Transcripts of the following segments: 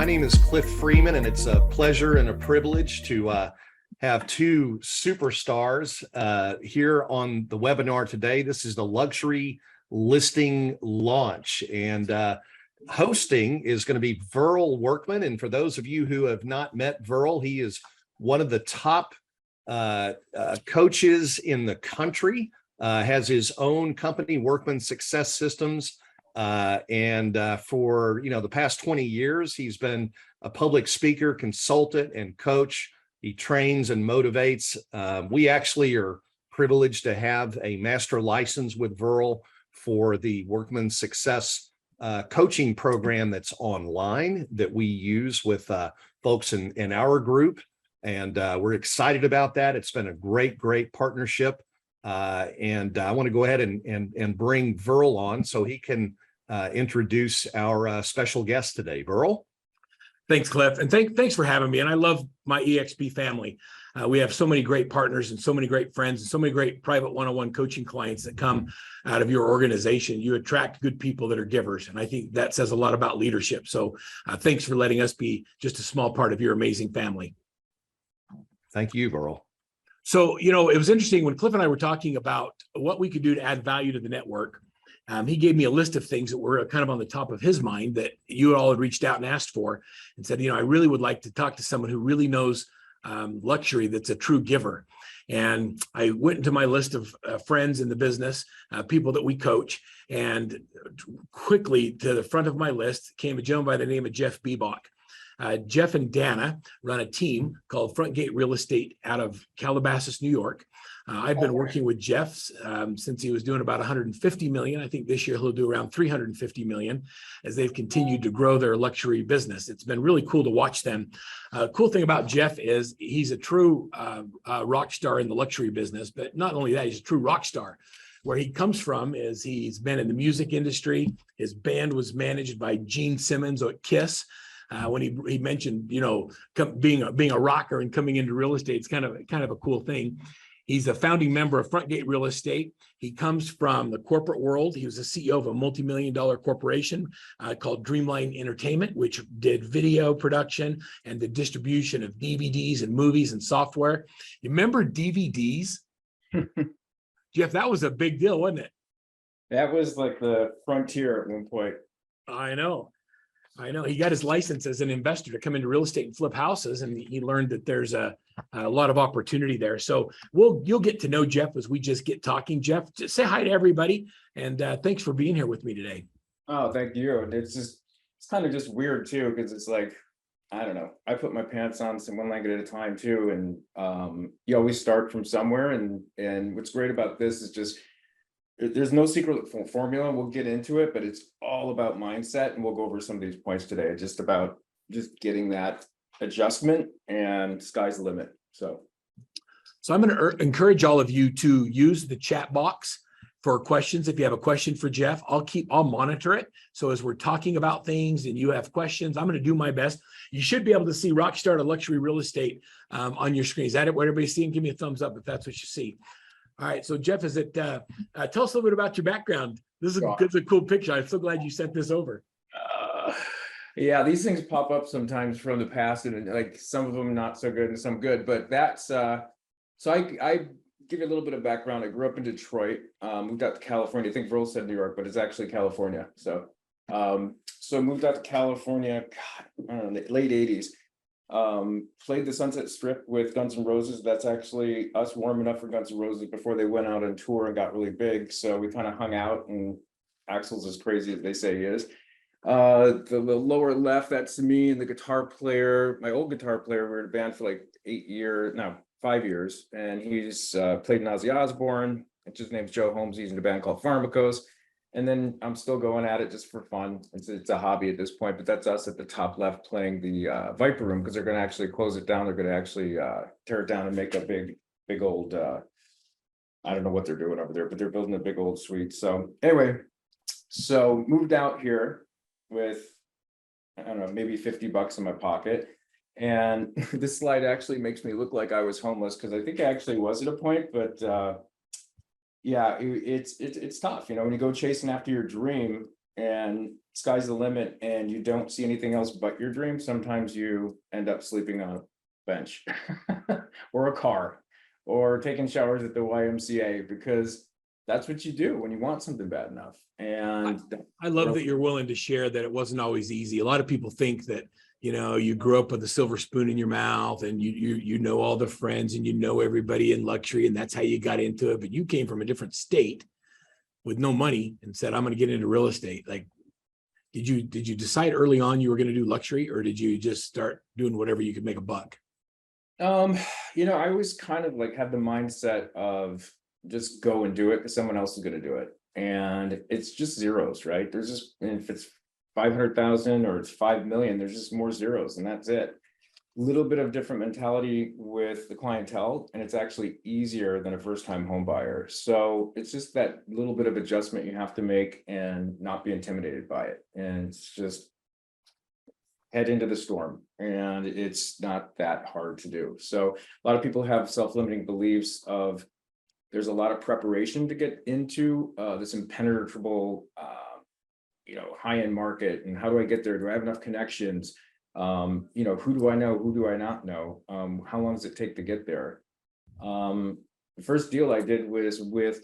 My name is Cliff Freeman, and it's a pleasure and a privilege to have two superstars here on the webinar today. This is the luxury listing launch, and hosting is going to be Verl Workman. And for those of you who have not met Verl, he is one of the top coaches in the country, has his own company, Workman Success Systems. And for the past 20 years, he's been a public speaker, consultant, and coach. He trains and motivates. We actually are privileged to have a master license with Verl for the Workman Success coaching program that's online that we use with folks in our group. And we're excited about that. It's been a great partnership. And I want to go ahead and bring Verl on so he can introduce our special guest today. Verl? Thanks, Cliff. And thanks for having me. And I love my EXP family. We have so many great partners and so many great friends and so many great private one-on-one coaching clients that come out of your organization. You attract good people that are givers. And I think that says a lot about leadership. So thanks for letting us be just a small part of your amazing family. Thank you, Verl. So, it was interesting when Cliff and I were talking about what we could do to add value to the network. He gave me a list of things that were kind of on the top of his mind that you all had reached out and asked for and said, I really would like to talk to someone who really knows luxury, that's a true giver. And I went into my list of friends in the business, people that we coach, and quickly to the front of my list came a gentleman by the name of Jeff Biebuyck. Jeff and Dana run a team called Front Gate Real Estate out of Calabasas, New York. I've been working with Jeff since he was doing about 150 million. I think this year he'll do around 350 million as they've continued to grow their luxury business. It's been really cool to watch them. Cool thing about Jeff is he's a true rock star in the luxury business, but not only that, he's a true rock star. Where he comes from is he's been in the music industry. His band was managed by Gene Simmons at Kiss. When he mentioned, being a rocker and coming into real estate, it's kind of a cool thing. He's a founding member of Front Gate Real Estate. He comes from the corporate world. He was the CEO of a multi-million-dollar corporation called Dreamline Entertainment, which did video production and the distribution of DVDs and movies and software. You remember DVDs? Jeff, that was a big deal, wasn't it? That was like the frontier at one point. I know. He got his license as an investor to come into real estate and flip houses, and he learned that there's a lot of opportunity there. So you'll get to know Jeff as we just get talking. Jeff, just say hi to everybody, and thanks for being here with me today. Oh, thank you. It's kind of just weird too, because it's like, I don't know. I put my pants on one leg at a time too, and you always start from somewhere. And what's great about this is just there's no secret formula. We'll get into it, but it's all about mindset, and we'll go over some of these points today. Just about getting that adjustment, and sky's the limit. So I'm going to encourage all of you to use the chat box for questions. If you have a question for Jeff, I'll monitor it. So as we're talking about things and you have questions, I'm going to do my best. You should be able to see Rockstar to Luxury Real Estate on your screen. Is that what everybody's seeing? Give me a thumbs up if that's what you see. All right, so Jeff, tell us a little bit about your background. This is a cool picture. I'm so glad you sent this over. Yeah, these things pop up sometimes from the past, and like some of them not so good and some good. But that's so I give you a little bit of background. I grew up in Detroit, moved out to California. I think Verl said New York, but it's actually California. So I moved out to California, I don't know, the late 80s. Played the Sunset Strip with Guns N' Roses. That's actually us warming up for Guns N' Roses before they went out on tour and got really big. So we kind of hung out, and Axl's as crazy as they say he is. The lower left, that's me and the guitar player, my old guitar player. We were in a band for like 5 years, and he's played in Ozzy Osbourne. His name's Joe Holmes. He's in a band called Pharmacos. And then I'm still going at it just for fun. It's a hobby at this point, but that's us at the top left playing the Viper Room, because they're going to actually close it down. They're going to actually tear it down and make a big old, I don't know what they're doing over there, but they're building a big old suite. So anyway, moved out here with, I don't know, maybe 50 bucks in my pocket. And this slide actually makes me look like I was homeless, because I think I actually was at a point, but yeah, it's tough, when you go chasing after your dream, and sky's the limit and you don't see anything else but your dream, sometimes you end up sleeping on a bench or a car or taking showers at the YMCA, because that's what you do when you want something bad enough. And I love that you're willing to share that it wasn't always easy. A lot of people think that, you grew up with a silver spoon in your mouth and you know all the friends and you know everybody in luxury and that's how you got into it. But you came from a different state with no money and said, I'm going to get into real estate. Like, did you decide early on you were going to do luxury, or did you just start doing whatever you could make a buck? I always kind of like had the mindset of just go and do it because someone else is going to do it. And it's just zeros, right? There's just, if it's 500,000 or it's 5 million, there's just more zeros and that's it. Little bit of different mentality with the clientele, and it's actually easier than a first-time home buyer. So it's just that little bit of adjustment you have to make and not be intimidated by it. And it's just head into the storm, and it's not that hard to do. So a lot of people have self-limiting beliefs of there's a lot of preparation to get into this impenetrable, high-end market. And how do I get there? Do I have enough connections? Who do I know? Who do I not know? How long does it take to get there? The first deal I did was with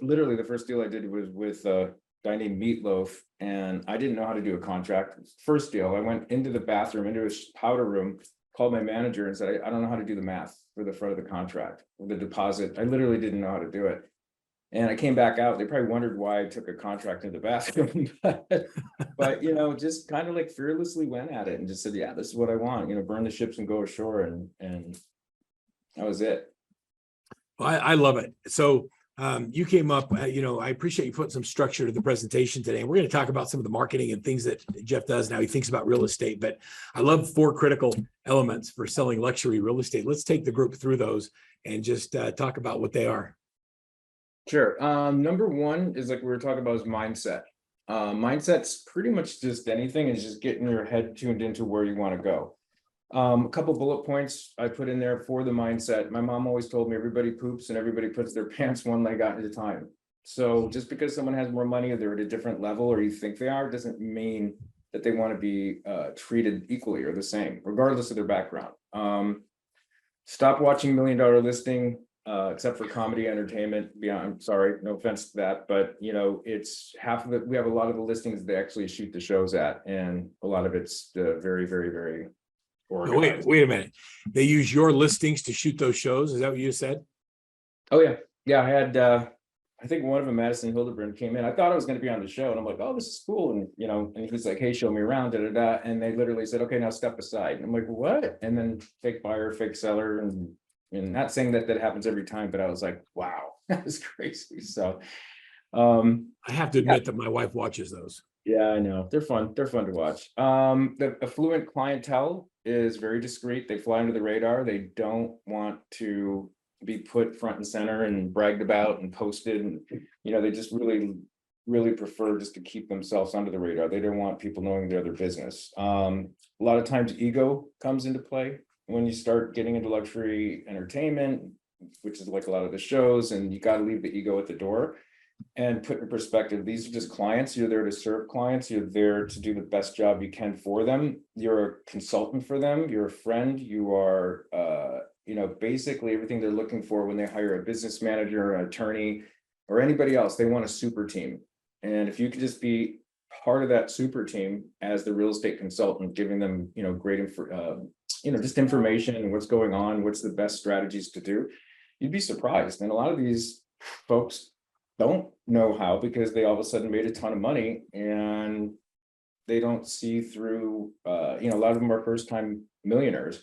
a guy named Meatloaf, and I didn't know how to do a contract. First deal, I went into the bathroom, into a powder room, called my manager and said, I don't know how to do the math for the front of the contract, the deposit. I literally didn't know how to do it. And I came back out. They probably wondered why I took a contract in the bathroom, but just kind of like fearlessly went at it and just said, yeah, this is what I want, burn the ships and go ashore. And that was it. Well, I love it. So you came up, I appreciate you putting some structure to the presentation today. And we're going to talk about some of the marketing and things that Jeff does now. He thinks about real estate, but I love 4 critical elements for selling luxury real estate. Let's take the group through those and just talk about what they are. Sure. Number 1 is like we were talking about is mindset. Mindset's pretty much just anything, is just getting your head tuned into where you want to go. A couple bullet points I put in there for the mindset. My mom always told me everybody poops and everybody puts their pants one leg out at a time. So just because someone has more money or they're at a different level or you think they are, doesn't mean that they want to be treated equally or the same, regardless of their background. Stop watching $1 Million Listing. Except for comedy entertainment. Yeah, I'm sorry, no offense to that, but it's half of it. We have a lot of the listings they actually shoot the shows at, and a lot of it's very, very, very organized. Wait a minute. They use your listings to shoot those shows. Is that what you said? Oh yeah. I had I think one of them, Madison Hildebrand, came in. I thought I was going to be on the show, and I'm like, oh, this is cool, and and he's like, hey, show me around, and they literally said, okay, now step aside. And I'm like, what? And then fake buyer, fake seller, and not saying that happens every time, but I was like, wow, that was crazy. So I have to admit that my wife watches those. Yeah, I know. They're fun. They're fun to watch. The affluent clientele is very discreet. They fly under the radar. They don't want to be put front and center and bragged about and posted. And, they just really, really prefer just to keep themselves under the radar. They don't want people knowing their other business. A lot of times ego comes into play when you start getting into luxury entertainment, which is like a lot of the shows, and you got to leave the ego at the door and put in perspective. These are just clients. You're there to serve clients. You're there to do the best job you can for them. You're a consultant for them. You're a friend. You are, basically everything they're looking for when they hire a business manager, an attorney, or anybody else. They want a super team. And if you could just be part of that super team as the real estate consultant, giving them, great just information and what's going on, what's the best strategies to do, you'd be surprised. And a lot of these folks don't know how, because they all of a sudden made a ton of money and they don't see through, a lot of them are first time millionaires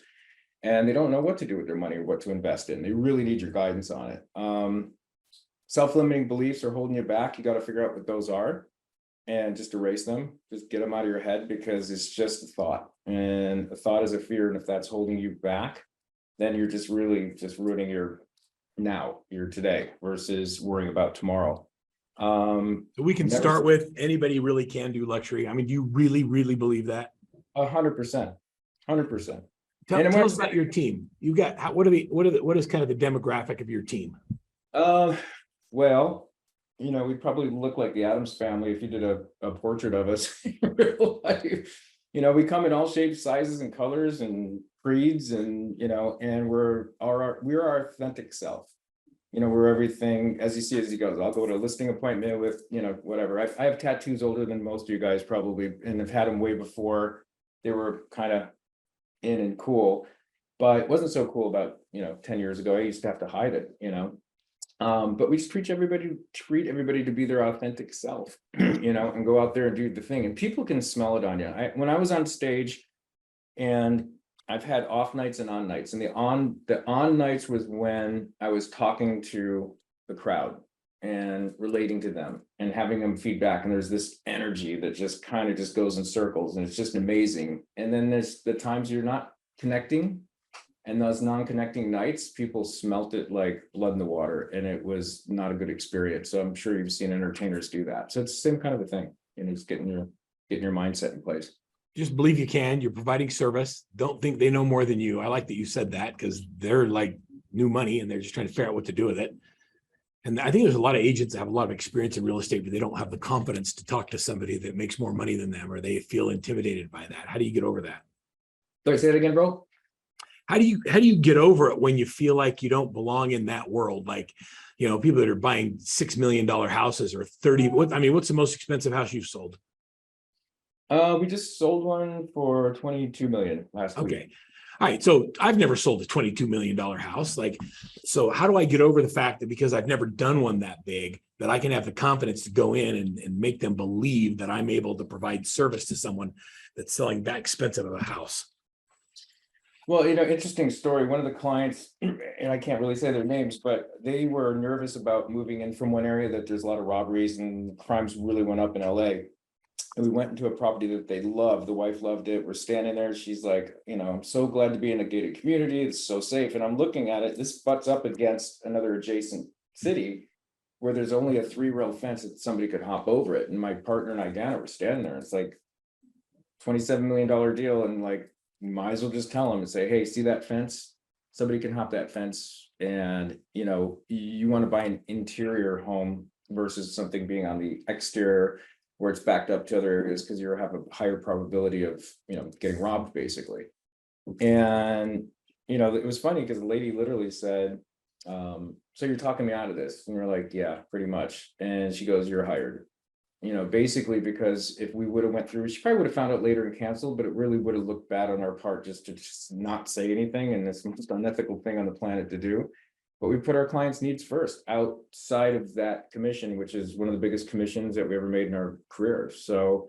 and they don't know what to do with their money or what to invest in. They really need your guidance on it. Self-limiting beliefs are holding you back. You got to figure out what those are and just erase them. Just get them out of your head, because it's just a thought, and a thought is a fear. And if that's holding you back, then you're just really just ruining your today versus worrying about tomorrow. So we can start with anybody really can do luxury. I mean, do you really, really believe that? 100%. 100%. Tell us about your team. You got what is kind of the demographic of your team? Well, we'd probably look like the Addams Family if you did a portrait of us in real life. We come in all shapes, sizes, and colors, and creeds, and and we're our authentic self. We're everything as you see as he goes. I'll go to a listing appointment with whatever. I have tattoos older than most of you guys probably, and have had them way before they were kind of in and cool. But it wasn't so cool about 10 years ago. I used to have to hide it. But we just treat everybody to be their authentic self, and go out there and do the thing. And people can smell it on you. When I was on stage, and I've had off nights and on nights, and the on nights was when I was talking to the crowd and relating to them and having them feedback. And there's this energy that just kind of just goes in circles, and it's just amazing. And then there's the times you're not connecting. And those non-connecting nights, people smelt it like blood in the water, and it was not a good experience. So I'm sure you've seen entertainers do that. So it's the same kind of a thing, just getting your mindset in place. Just believe you can. You're providing service. Don't think they know more than you. I like that you said that, because they're like new money and they're just trying to figure out what to do with it. And I think there's a lot of agents that have a lot of experience in real estate, but they don't have the confidence to talk to somebody that makes more money than them, or they feel intimidated by that. How do you get over that? Sorry, say it again, bro. How do you get over it when you feel like you don't belong in that world? Like, people that are buying $6 million houses or 30. What's the most expensive house you've sold? We just sold one for 22 million last week. Okay. All right. So I've never sold a $22 million house. So how do I get over the fact that because I've never done one that big, that I can have the confidence to go in and make them believe that I'm able to provide service to someone that's selling that expensive of a house? Well, interesting story. One of the clients, and I can't really say their names, but they were nervous about moving in from one area that there's a lot of robberies and crimes really went up in LA. And we went into a property that they loved. The wife loved it. We're standing there. She's like, I'm so glad to be in a gated community. It's so safe. And I'm looking at it. This butts up against another adjacent city where there's only a 3-rail fence that somebody could hop over it. And my partner and I, Dana, were standing there. It's like $27 million deal. And you might as well just tell them and say, hey, see that fence? Somebody can hop that fence. And, you want to buy an interior home versus something being on the exterior where it's backed up to other areas, because you have a higher probability of, getting robbed, basically. And, it was funny because the lady literally said, so you're talking me out of this? And we're like, yeah, pretty much. And she goes, you're hired. Basically, because if we would have went through, she probably would have found out later and canceled, but it really would have looked bad on our part just to not say anything. And it's the most unethical thing on the planet to do. But we put our clients' needs first outside of that commission, which is one of the biggest commissions that we ever made in our career. So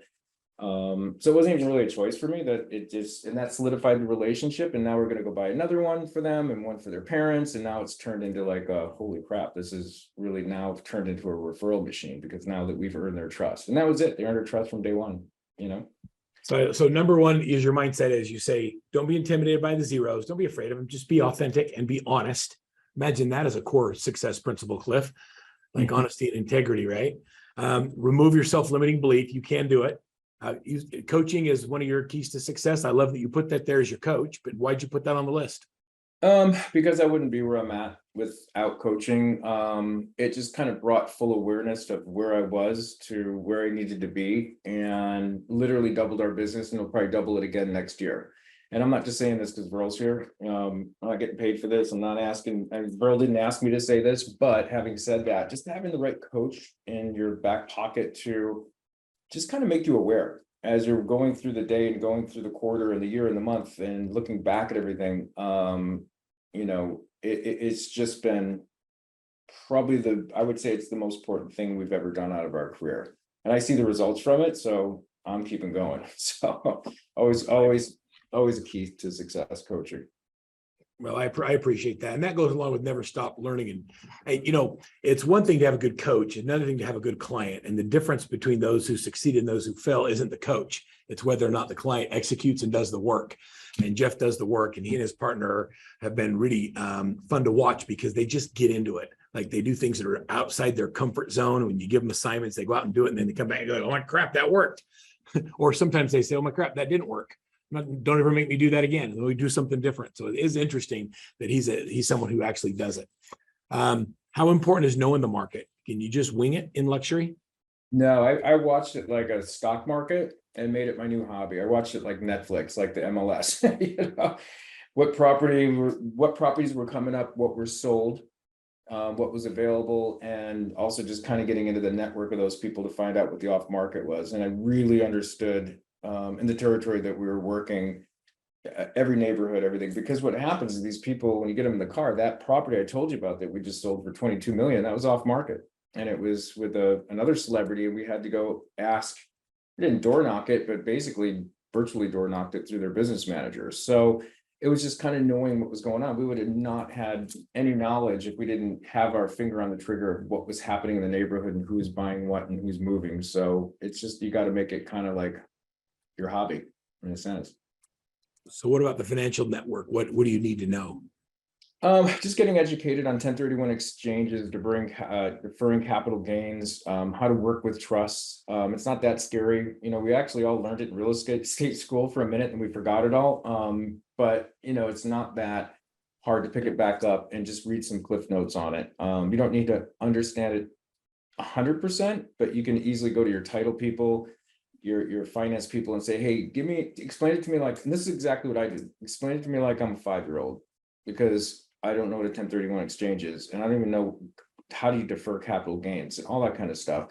it wasn't even really a choice for me, and that solidified the relationship. And now we're going to go buy another one for them and one for their parents. And now it's turned into holy crap, this is really now turned into a referral machine, because now that we've earned their trust. And that was it. They earned our trust from day one, So number one is your mindset, as you say, don't be intimidated by the zeros. Don't be afraid of them. Just be authentic and be honest. Imagine that as a core success principle, Cliff, honesty and integrity, right? Remove your self-limiting belief. You can do it. Coaching is one of your keys to success. I love that you put that there as your coach, but why'd you put that on the list? Because I wouldn't be where I'm at without coaching. It just kind of brought full awareness of where I was to where I needed to be, and literally doubled our business, and we'll probably double it again next year. And I'm not just saying this because Verl's here. I'm not getting paid for this. I'm not asking, and Verl didn't ask me to say this, but having said that, just having the right coach in your back pocket to just kind of make you aware as you're going through the day and going through the quarter and the year and the month and looking back at everything. It's just been probably I would say it's the most important thing we've ever done out of our career. And I see the results from it, so I'm keeping going. So always a key to success, coaching. Well, I appreciate that. And that goes along with never stop learning. And, it's one thing to have a good coach, another thing to have a good client. And the difference between those who succeed and those who fail isn't the coach. It's whether or not the client executes and does the work. And Jeff does the work, and he and his partner have been really fun to watch, because they just get into it. They do things that are outside their comfort zone. When you give them assignments, they go out and do it. And then they come back and go, oh my crap, that worked. Or sometimes they say, oh my crap, that didn't work. Don't ever make me do that again. And we do something different. So it is interesting that he's someone who actually does it. How How important is knowing the market? Can you just wing it in luxury? No, I watched it like a stock market and made it my new hobby. I watched it like Netflix, like the MLS. You know, what properties were coming up, what were sold, what was available, and also just kind of getting into the network of those people to find out what the off market was. And I really understood in the territory that we were working, every neighborhood, everything, because what happens is these people, when you get them in the car, that property I told you about that we just sold for 22 million, that was off market. And it was with another celebrity, and we had to go ask, we didn't door knock it, but basically virtually door knocked it through their business manager. So it was just kind of knowing what was going on. We would have not had any knowledge if we didn't have our finger on the trigger of what was happening in the neighborhood and who's buying what and who's moving. So it's just, you got to make it kind of like your hobby in a sense. So what about the financial network? What do you need to know? Just getting educated on 1031 exchanges to bring deferring capital gains, how to work with trusts. It's not that scary. You know, we actually all learned it in real estate school for a minute and we forgot it all. But you know, it's not that hard to pick it back up and just read some cliff notes on it. You don't need to understand it 100%, but you can easily go to your title people, your finance people, and say, hey, explain it to me like, and this is exactly what I do. Explain it to me like I'm a 5-year-old, because I don't know what a 1031 exchange is, and I don't even know how do you defer capital gains and all that kind of stuff.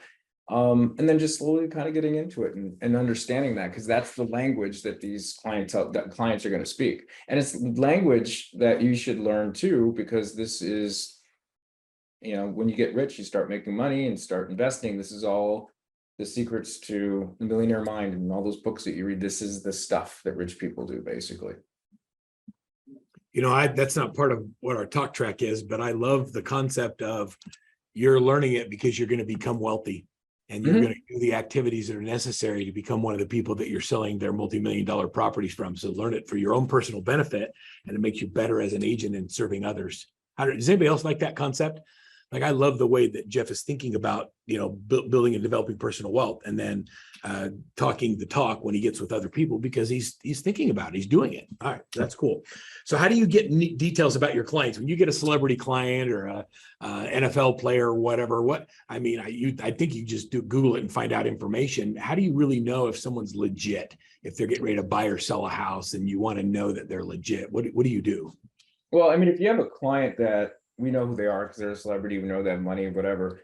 And then just slowly kind of getting into it and understanding that, because that's the language that these clients are going to speak. And it's language that you should learn too, because this is, you know, when you get rich, you start making money and start investing. This is all the secrets to the millionaire mind and all those books that you read. This is the stuff that rich people do, basically. You know, that's not part of what our talk track is, but I love the concept of you're learning it because you're going to become wealthy and you're going to do the activities that are necessary to become one of the people that you're selling their multi-million-dollar properties from. So learn it for your own personal benefit, and it makes you better as an agent in serving others. Does anybody else like that concept? Like, I love the way that Jeff is thinking about, you know, building and developing personal wealth, and then talking the talk when he gets with other people, because he's thinking about it, he's doing it. All right, that's cool. So how do you get details about your clients when you get a celebrity client or a NFL player or whatever? I think you just Google it and find out information. How do you really know if someone's legit, if they're getting ready to buy or sell a house and you want to know that they're legit? What do you do? Well, I mean, if you have a client that we know who they are because they're a celebrity, we know they have money, whatever.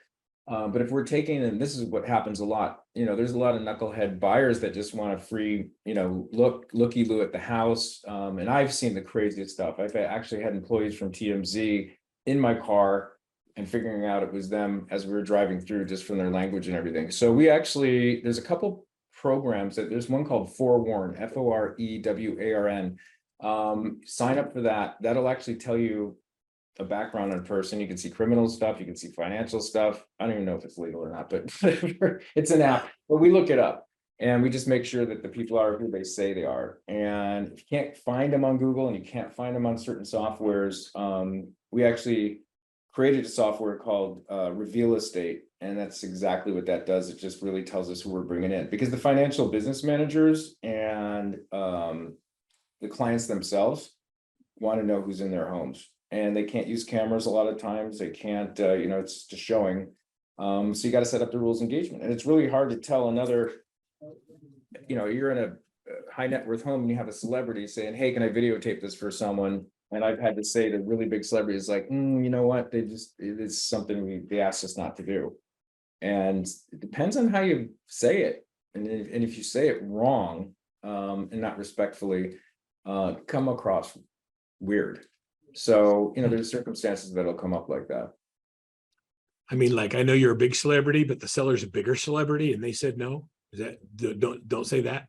But if we're taking, and this is what happens a lot, you know, there's a lot of knucklehead buyers that just want a free, you know, looky-loo at the house. And I've seen the craziest stuff. I've actually had employees from TMZ in my car and figuring out it was them as we were driving through, just from their language and everything. So there's a couple programs there's one called Forewarn, Forewarn. Sign up for that. That'll actually tell you a background on a person. You can see criminal stuff, you can see financial stuff. I don't even know if it's legal or not, but it's an app. But we look it up and we just make sure that the people are who they say they are. And if you can't find them on Google and you can't find them on certain softwares, we actually created a software called Reveal Estate, and that's exactly what that does. It just really tells us who we're bringing in, because the financial business managers and the clients themselves want to know who's in their homes. And they can't use cameras a lot of times. They can't, you know, it's just showing. So you got to set up the rules of engagement. And it's really hard to tell another, you know, you're in a high net worth home and you have a celebrity saying, hey, can I videotape this for someone? And I've had to say to really big celebrities like, you know what, it's something they asked us not to do. And it depends on how you say it. And if you say it wrong and not respectfully, come across weird. So, you know, there's circumstances that'll come up like that. I mean, like, I know you're a big celebrity, but the seller's a bigger celebrity and they said no. Is that, don't say that.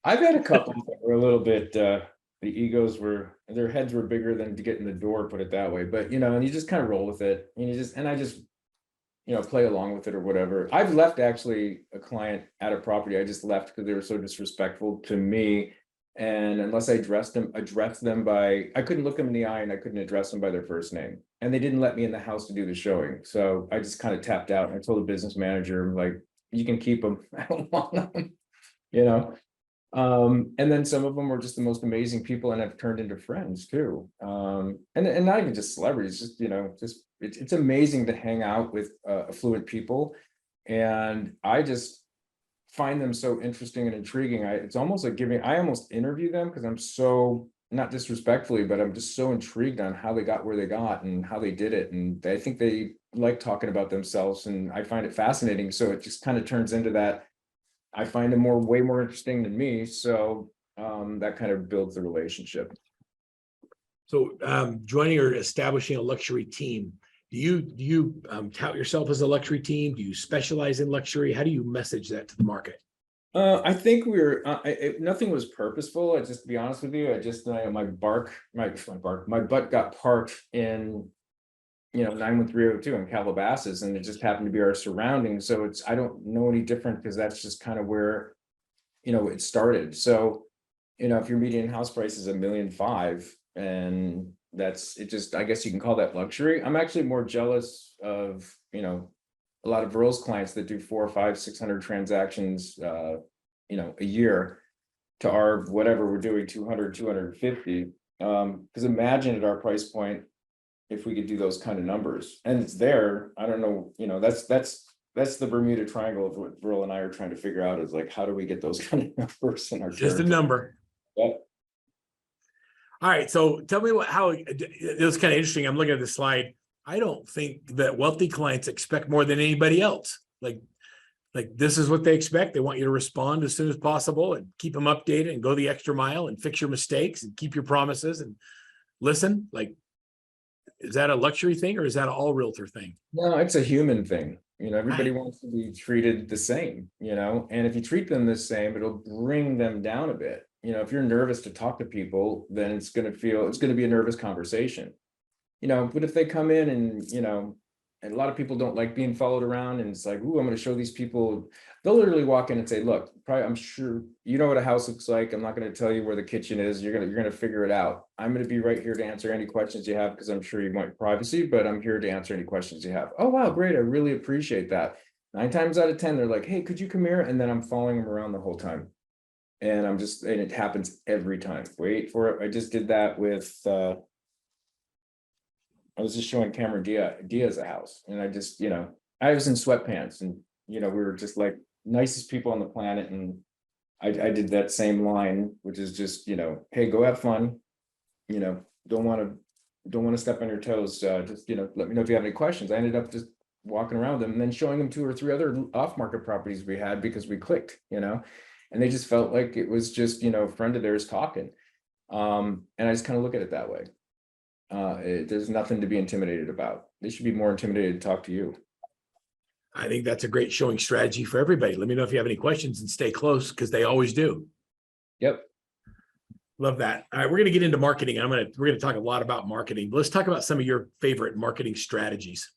I've had a couple that were a little bit, the egos their heads were bigger than to get in the door, put it that way. But, you know, and you just kind of roll with it. And I just, you know, play along with it or whatever. I've left actually a client at a property. I just left because they were so disrespectful to me. And unless I addressed them by, I couldn't look them in the eye and I couldn't address them by their first name. And they didn't let me in the house to do the showing. So I just kind of tapped out. And I told the business manager, like, you can keep them. I don't want them, you know? And then some of them are just the most amazing people and have turned into friends too. And not even just celebrities, just, just it's amazing to hang out with affluent people. And I just find them so interesting and intriguing. It's almost like I almost interview them because I'm so, not disrespectfully, but I'm just so intrigued on how they got where they got and how they did it. And I think they like talking about themselves, and I find it fascinating. So it just kind of turns into that. I find them way more interesting than me. So that kind of builds the relationship. So joining or establishing a luxury team, do you tout yourself as a luxury team? Do you specialize in luxury? How do you message that to the market? I think nothing was purposeful. I just, to be honest with you, my butt got parked in 91302 in Calabasas, and it just happened to be our surroundings. So I don't know any different, because that's just kind of where it started. So if your median house price is $1.5 million, and that's it, just, I guess you can call that luxury. I'm actually more jealous of a lot of Verl's clients that do 400, 500, 600 transactions a year, to our whatever we're doing, 200, 250. Because imagine at our price point, if we could do those kind of numbers, and it's there. I don't know, that's the Bermuda Triangle of what Verl and I are trying to figure out, is like, how do we get those kind of numbers in our Just a territory? number. Yeah. All right. So tell me how it was kind of interesting. I'm looking at this slide. I don't think that wealthy clients expect more than anybody else. Like this is what they expect. They want you to respond as soon as possible and keep them updated and go the extra mile and fix your mistakes and keep your promises and listen. Like, is that a luxury thing, or is that an all realtor thing? No, it's a human thing. Everybody wants to be treated the same, and if you treat them the same, it'll bring them down a bit. If you're nervous to talk to people, then it's going to be a nervous conversation. But if they come in and a lot of people don't like being followed around, and it's like, ooh, I'm going to show these people. They'll literally walk in and say, look, I'm sure you know what a house looks like. I'm not going to tell you where the kitchen is. You're going to figure it out. I'm going to be right here to answer any questions you have, because I'm sure you want privacy, but I'm here to answer any questions you have. Oh, wow, great. I really appreciate that. 9 times out of 10, they're like, hey, could you come here? And then I'm following them around the whole time. And and it happens every time. Wait for it. I just did that with, I was just showing Cameron Diaz a house, and I just, I was in sweatpants, and, we were just like nicest people on the planet. And I did that same line, which is just, hey, go have fun. Don't want to step on your toes. Just, let me know if you have any questions. I ended up just walking around them and then showing them 2 or 3 other off-market properties we had, because we clicked, and they just felt like it was just, a friend of theirs talking. And I just kind of look at it that way. There's nothing to be intimidated about. They should be more intimidated to talk to you. I think that's a great showing strategy for everybody. Let me know if you have any questions, and stay close, because they always do. Yep. Love that. All right, we're going to get into marketing. We're going to talk a lot about marketing. Let's talk about some of your favorite marketing strategies.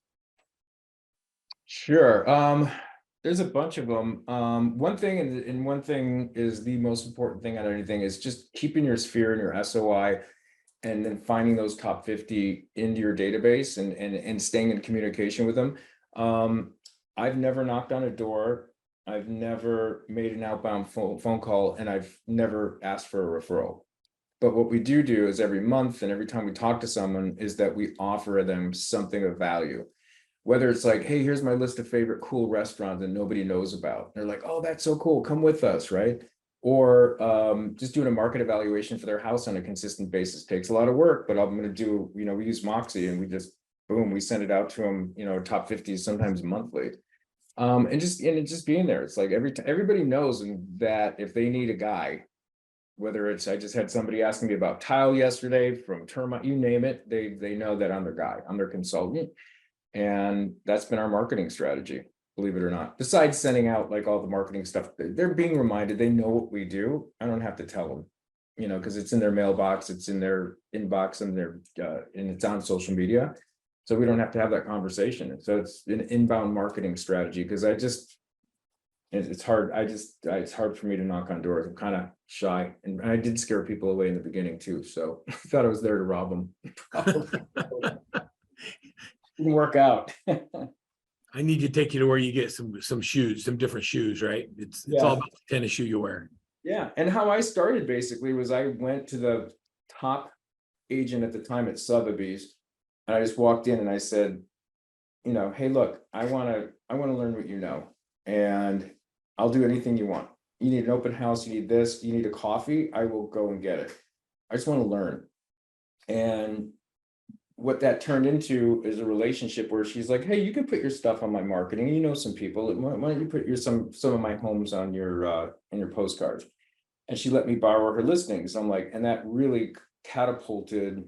Sure. There's a bunch of them. One thing, and one thing is the most important thing on anything, is just keeping your sphere and your SOI, and then finding those top 50 into your database, and staying in communication with them. I've never knocked on a door. I've never made an outbound phone call, and I've never asked for a referral. But what we do is every month, and every time we talk to someone, is that we offer them something of value. Whether it's like, hey, here's my list of favorite cool restaurants that nobody knows about. They're like, oh, that's so cool. Come with us, right? Or just doing a market evaluation for their house on a consistent basis. Takes a lot of work, but I'm going to do, we use Moxie, and we just, boom, we send it out to them, top 50, sometimes monthly. And just being there. It's like everybody knows that if they need a guy, whether it's, I just had somebody asking me about tile yesterday, from termite, you name it, they know that I'm their guy, I'm their consultant. And that's been our marketing strategy, believe it or not. Besides sending out like all the marketing stuff, they're being reminded, they know what we do. I don't have to tell them, because it's in their mailbox, it's in their inbox, and it's on social media. So we don't have to have that conversation. So it's an inbound marketing strategy, because it's hard. It's hard for me to knock on doors. I'm kind of shy, and I did scare people away in the beginning too. So I thought I was there to rob them. Didn't work out. I need to take you to where you get some shoes, some different shoes, right? It's all about the tennis shoe you wear. Yeah, and how I started basically was I went to the top agent at the time at Sotheby's, and I just walked in and I said, you know, hey, look, I want to learn what you know, and I'll do anything you want. You need an open house, you need this, you need a coffee, I will go and get it. I just want to learn. And what that turned into is a relationship where she's like, hey, you can put your stuff on my marketing. You know some people. Why don't you put some of my homes on your postcards? And she let me borrow her listings. I'm like, and that really catapulted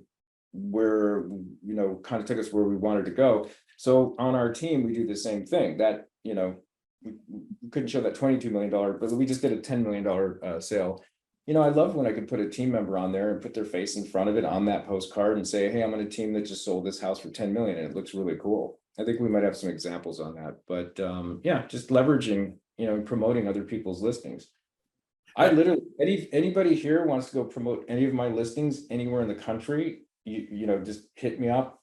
where, you know, kind of took us where we wanted to go. So on our team, we do the same thing. That, you know, we couldn't show that $22 million, but we just did a $10 million sale. You know, I love when I could put a team member on there and put their face in front of it on that postcard and say, hey, I'm on a team that just sold this house for 10 million, and it looks really cool. I think we might have some examples on that, but yeah, just leveraging, you know, and promoting other people's listings. I literally, anybody here wants to go promote any of my listings anywhere in the country, you know, just hit me up,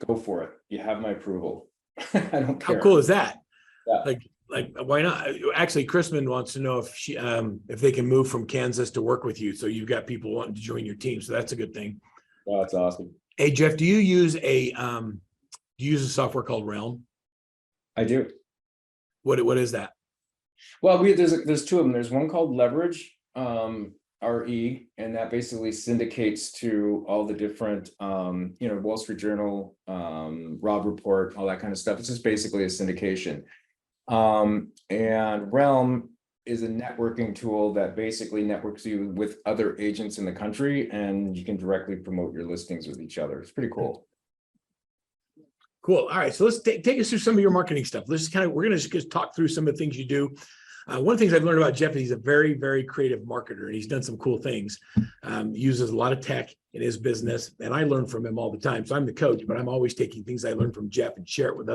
go for it. You have my approval. I don't How care. cool is that? Yeah. Like, why not? Actually, Chrisman wants to know if they can move from Kansas to work with you. So you've got people wanting to join your team. So that's a good thing. Oh, that's awesome. Hey, Jeff, do you use a software called Realm? I do. What is that? Well, there's two of them. There's one called Leverage, RE, and that basically syndicates to all the different, you know, Wall Street Journal, Rob Report, all that kind of stuff. It's just basically a syndication. And Realm is a networking tool that basically networks you with other agents in the country, and you can directly promote your listings with each other. It's pretty cool. Cool. All right. So let's take us through some of your marketing stuff. Let's we're going to just talk through some of the things you do. One of the things I've learned about Jeff is he's a very, very creative marketer, and he's done some cool things. Uses a lot of tech in his business, and I learn from him all the time. So I'm the coach, but I'm always taking things I learned from Jeff and share it with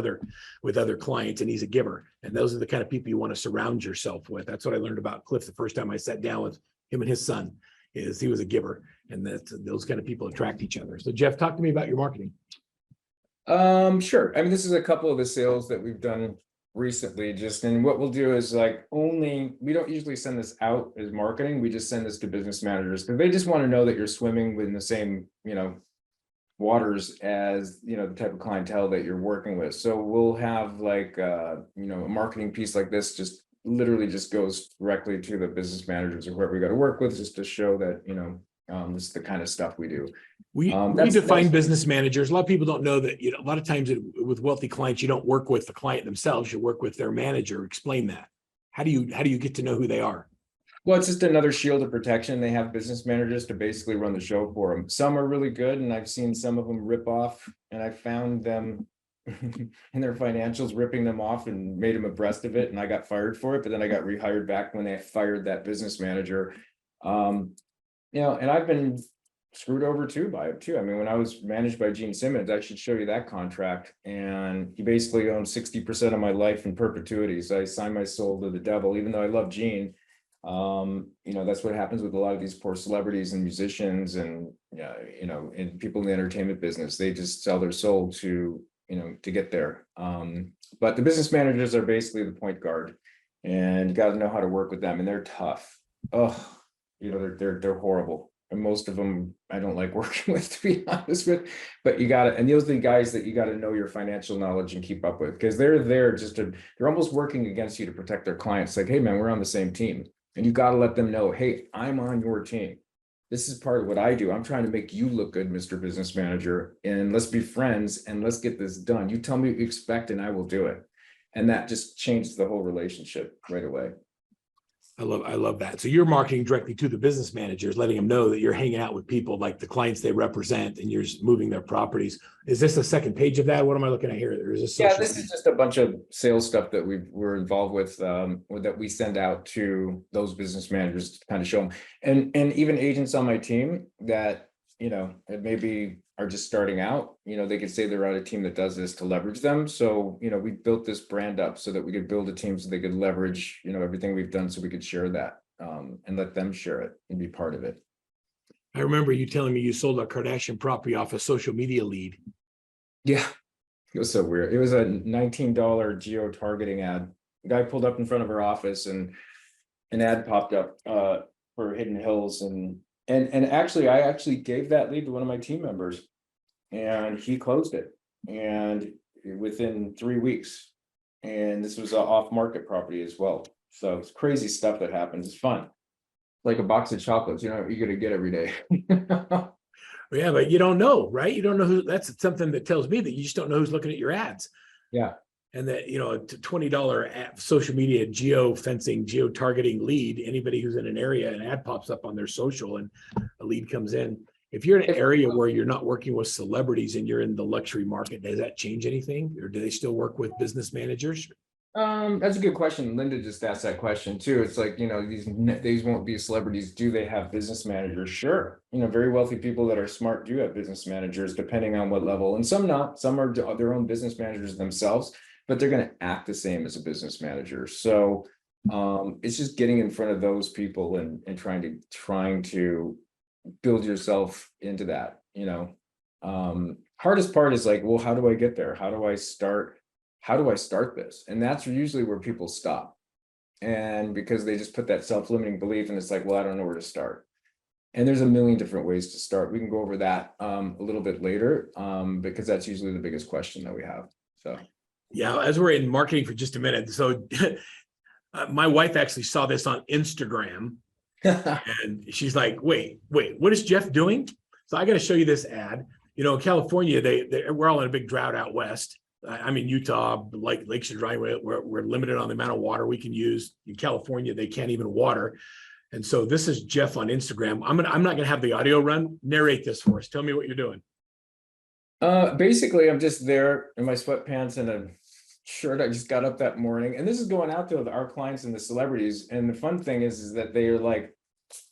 other clients. And he's a giver, and those are the kind of people you want to surround yourself with. That's what I learned about Cliff the first time I sat down with him and his son. Is he was a giver, and those kind of people attract each other. So Jeff, talk to me about your marketing. Sure. I mean, this is a couple of the sales that we've done recently, and what we'll do is we don't usually send this out as marketing. We just send this to business managers because they just want to know that you're swimming within the same, you know, waters as, you know, the type of clientele that you're working with. So we'll have you know, a marketing piece like this just literally just goes directly to the business managers or whoever we got to work with, just to show that, you know, this is the kind of stuff we do. We define business managers. A lot of people don't know that, you know, a lot of times with wealthy clients, you don't work with the client themselves, you work with their manager. Explain that. How do you get to know who they are? Well, it's just another shield of protection. They have business managers to basically run the show for them. Some are really good, and I've seen some of them rip off, and I found them in their financials ripping them off and made them abreast of it, and I got fired for it, but then I got rehired back when they fired that business manager. You know, and I've been screwed over by it too. I mean, when I was managed by Gene Simmons, I should show you that contract. And he basically owned 60% of my life in perpetuity. So I signed my soul to the devil, even though I love Gene. You know, that's what happens with a lot of these poor celebrities and musicians and, you know, and people in the entertainment business. They just sell their soul to, you know, to get there. But the business managers are basically the point guard, and you got to know how to work with them, and they're tough. Oh, you know, they're horrible. And most of them I don't like working with, to be honest with, but you got to, and those are the guys that you got to know your financial knowledge and keep up with, because they're there they're almost working against you to protect their clients. Like, hey man, we're on the same team, and you got to let them know, hey, I'm on your team. This is part of what I do. I'm trying to make you look good, Mr. Business Manager, and let's be friends and let's get this done. You tell me what you expect and I will do it. And that just changes the whole relationship right away. I love that. So you're marketing directly to the business managers, letting them know that you're hanging out with people like the clients they represent, and you're just moving their properties. Is this the second page of that? What am I looking at here? There is a social this is just a bunch of sales stuff that we're involved with, that we send out to those business managers to kind of show them, and even agents on my team that, you know, maybe are just starting out, you know, they could say they're on a team that does this to leverage them. So, you know, we built this brand up so that we could build a team so they could leverage, you know, everything we've done, so we could share that, and let them share it and be part of it. I remember you telling me you sold a Kardashian property off a social media lead. Yeah, it was so weird. It was a $19 geo-targeting ad. The guy pulled up in front of our office, and an ad popped up for Hidden Hills, and actually I actually gave that lead to one of my team members, and he closed it, and within 3 weeks. And this was an off-market property as well. So it's crazy stuff that happens. It's fun. Like a box of chocolates, you know, you're gonna get every day. Yeah, but you don't know, right? You don't know who. That's something that tells me that you just don't know who's looking at your ads. Yeah. And that, you know, a $20 social media geo fencing, geo targeting lead, anybody who's in an area, an ad pops up on their social and a lead comes in. If you're in an area where you're not working with celebrities and you're in the luxury market, does that change anything? Or do they still work with business managers? That's a good question. Linda just asked that question too. It's like, you know, these won't be celebrities. Do they have business managers? Sure. You know, very wealthy people that are smart do have business managers, depending on what level, and some not. Some are their own business managers themselves, but they're going to act the same as a business manager. So it's just getting in front of those people and trying to build yourself into that, you know. Hardest part is like, well, how do I get there? How do I start this? And that's usually where people stop. And because they just put that self-limiting belief, and it's like, well, I don't know where to start. And there's a million different ways to start. We can go over that a little bit later, because that's usually the biggest question that we have. So yeah, as we're in marketing for just a minute. So my wife actually saw this on Instagram and she's like, wait, what is Jeff doing? So I got to show you this ad. You know, in California, we're all in a big drought out west. I'm in Utah, like Lakes are dry. We're limited on the amount of water we can use. In California, they can't even water. And so this is Jeff on Instagram. I'm not gonna have the audio run. Narrate this for us. Tell me what you're doing. Basically, I'm just there in my sweatpants and a shirt. I just got up that morning, and this is going out to our clients and the celebrities. And the fun thing is that they are like,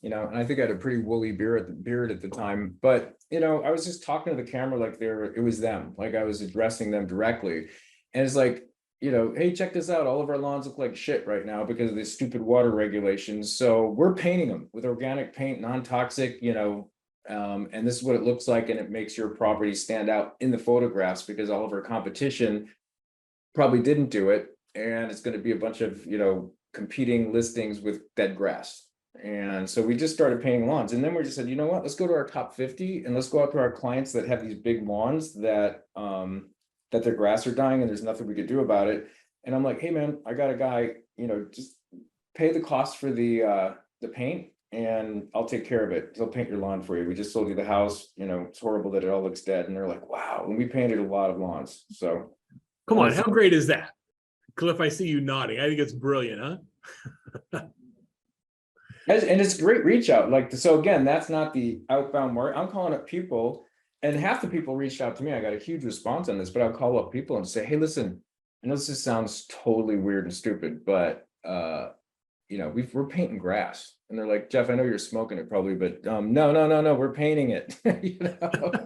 you know, and I think I had a pretty woolly beard at the time, but you know, I was just talking to the camera like it was them, like I was addressing them directly. And it's like, you know, hey, check this out. All of our lawns look like shit right now because of these stupid water regulations. So we're painting them with organic paint, non-toxic, you know, and this is what it looks like. And it makes your property stand out in the photographs because all of our competition probably didn't do it. And it's going to be a bunch of, you know, competing listings with dead grass. And so we just started painting lawns, and then we just said, you know what, let's go to our top 50 and let's go out to our clients that have these big lawns that their grass are dying and there's nothing we could do about it. And I'm like, hey man, I got a guy, you know, just pay the cost for the paint and I'll take care of it. He'll paint your lawn for you. We just sold you the house, you know, it's horrible that it all looks dead. And they're like, wow. And we painted a lot of lawns. So come on, how great is that? Cliff, I see you nodding. I think it's brilliant, huh? And it's a great reach out. Like, so again, that's not the outbound market. I'm calling up people, and half the people reached out to me. I got a huge response on this, but I'll call up people and say, hey, listen, I know this sounds totally weird and stupid, but you know, we're painting grass. And they're like, Jeff, I know you're smoking it probably, but no, we're painting it. You know,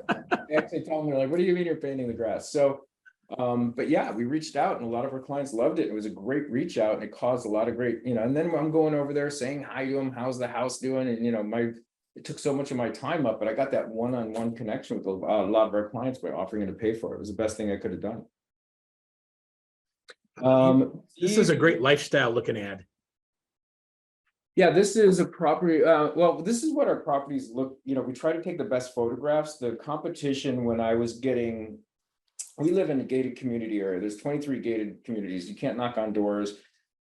I actually tell them, they're like, what do you mean you're painting the grass? So but yeah, we reached out and a lot of our clients loved it. It was a great reach out and it caused a lot of great, you know, and then I'm going over there saying hi to them, how's the house doing? And you know, it took so much of my time up, but I got that one-on-one connection with a lot of our clients by offering it to pay for it. It was the best thing I could have done. This is a great lifestyle looking ad. Yeah, this is a property. Well, this is what our properties look, you know, we try to take the best photographs. The competition when I was getting, we live in a gated community area. There's 23 gated communities. You can't knock on doors.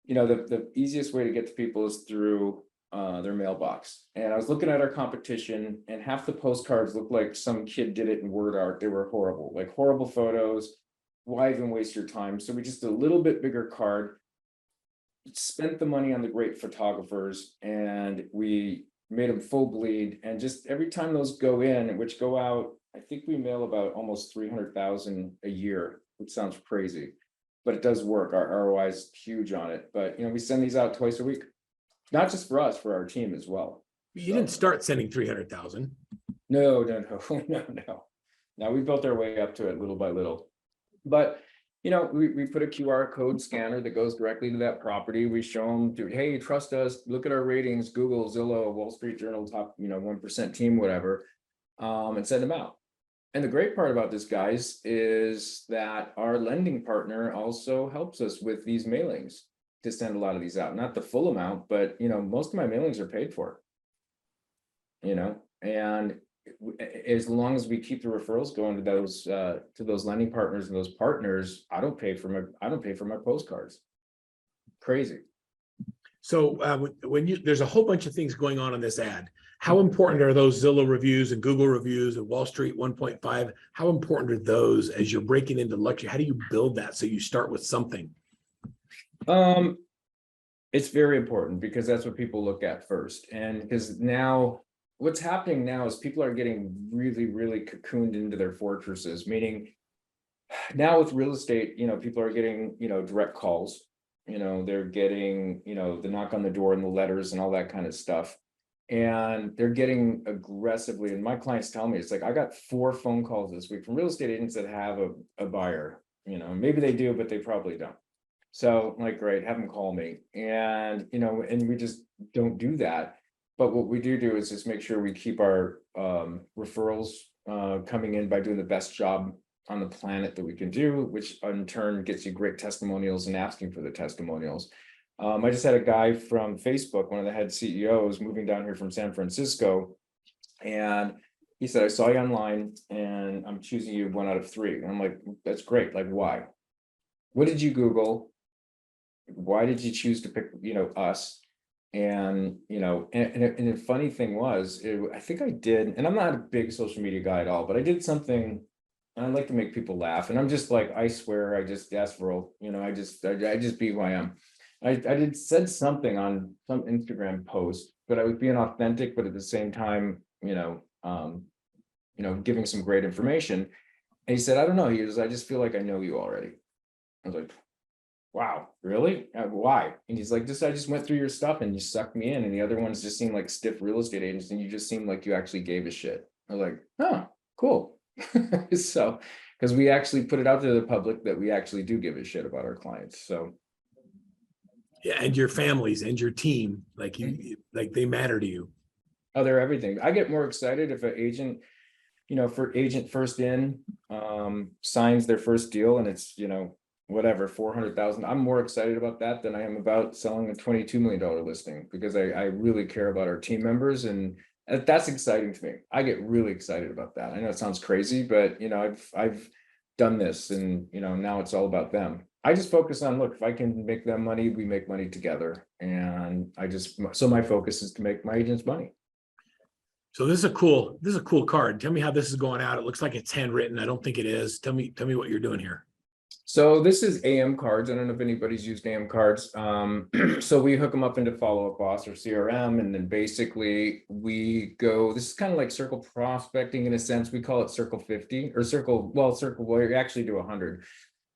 You know, the easiest way to get to people is through their mailbox. And I was looking at our competition and half the postcards looked like some kid did it in word art. They were horrible, like horrible photos. Why even waste your time? So we just did a little bit bigger card, spent the money on the great photographers, and we made them full bleed. And just every time those go in, which go out, I think we mail about almost 300,000 a year, which sounds crazy, but it does work. Our ROI is huge on it. But you know, we send these out twice a week, not just for us, for our team as well. You didn't start sending 300,000. No. Now we built our way up to it little by little. But you know, we put a QR code scanner that goes directly to that property. We show them, dude, hey, trust us. Look at our ratings, Google, Zillow, Wall Street Journal, top, you know, 1% team, whatever, and send them out. And the great part about this, guys, is that our lending partner also helps us with these mailings. to send a lot of these out, not the full amount, but most of my mailings are paid for. And as long as we keep the referrals going to those lending partners and those partners, I don't pay for my postcards. Crazy. So there's a whole bunch of things going on in this ad. How important are those Zillow reviews and Google reviews and Wall Street 1.5? How important are those as you're breaking into luxury? How do you build that so you start with something? It's very important because that's what people look at first. And because now what's happening now is people are getting really, really cocooned into their fortresses, meaning now with real estate, people are getting, direct calls, they're getting, the knock on the door and the letters and all that kind of stuff. And they're getting aggressively, and my clients tell me, it's like, I got 4 phone calls this week from real estate agents that have a buyer, maybe they do, but they probably don't. So I'm like, great, have them call me. And, and we just don't do that. But what we do is just make sure we keep our referrals coming in by doing the best job on the planet that we can do, which in turn gets you great testimonials and asking for the testimonials. I just had a guy from Facebook, one of the head CEOs, moving down here from San Francisco. And he said, I saw you online and I'm choosing you 1 out of 3. And I'm like, that's great. Like, why? What did you Google? Why did you choose to pick, us? And, and the funny thing was, I think I did, and I'm not a big social media guy at all, but I did something, and I like to make people laugh. And I'm just like, I swear, I just asked Verl, I just be who I am. I said something on some Instagram post, but I was being authentic, but at the same time, giving some great information. And he said, I don't know. He goes, I just feel like I know you already. I was like, wow, really? Why? And he's like, I just went through your stuff and you sucked me in. And the other ones just seemed like stiff real estate agents. And you just seemed like you actually gave a shit. I was like, oh, cool. So, because we actually put it out to the public that we actually do give a shit about our clients. So. Yeah, and your families and your team, like they matter to you. Oh, they're everything. I get more excited if an agent, for agent first in, signs their first deal and it's, whatever, 400,000. I'm more excited about that than I am about selling a $22 million listing because I really care about our team members, and that's exciting to me. I get really excited about that. I know it sounds crazy, but I've done this, and now it's all about them. I just focus on, look, if I can make them money, we make money together. And so my focus is to make my agents money. So this is a cool card. Tell me how this is going out. It looks like it's handwritten. I don't think it is. Tell me what you're doing here. So this is AM cards. I don't know if anybody's used AM cards. So we hook them up into Follow Up Boss or CRM, and then basically we go, this is kind of like circle prospecting in a sense. We call it circle 50 or circle, we actually do 100.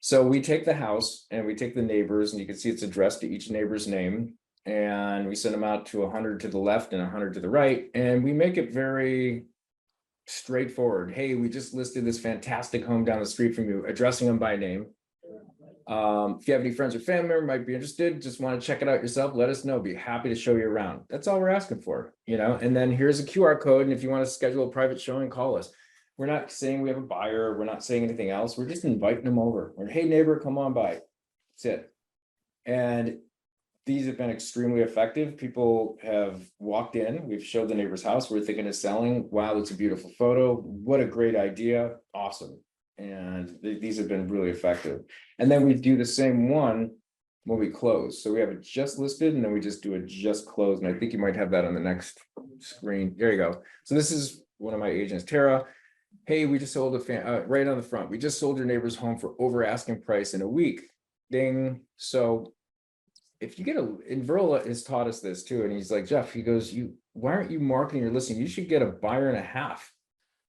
So we take the house and we take the neighbors, and you can see it's addressed to each neighbor's name. And we send them out to 100 to the left and 100 to the right. And we make it very straightforward. Hey, we just listed this fantastic home down the street from you, addressing them by name. If you have any friends or family member might be interested, just want to check it out yourself, let us know. Be happy to show you around. That's all we're asking for, and then here's a QR code. And if you want to schedule a private showing, call us. We're not saying we have a buyer. We're not saying anything else. We're just inviting them over. We're, hey, neighbor, come on by. That's it. And these have been extremely effective. People have walked in. We've showed the neighbor's house. We're thinking of selling. Wow, it's a beautiful photo. What a great idea. Awesome. And these have been really effective. And then we do the same one when we close. So we have it just listed, and then we just do it just closed. And I think you might have that on the next screen. There you go. So this is one of my agents, Tara. Hey, we just sold right on the front. We just sold your neighbor's home for over asking price in a week. Ding. So if you get and Verl has taught us this too. And he's like, Jeff, he goes, why aren't you marketing your listing? You should get a buyer and a half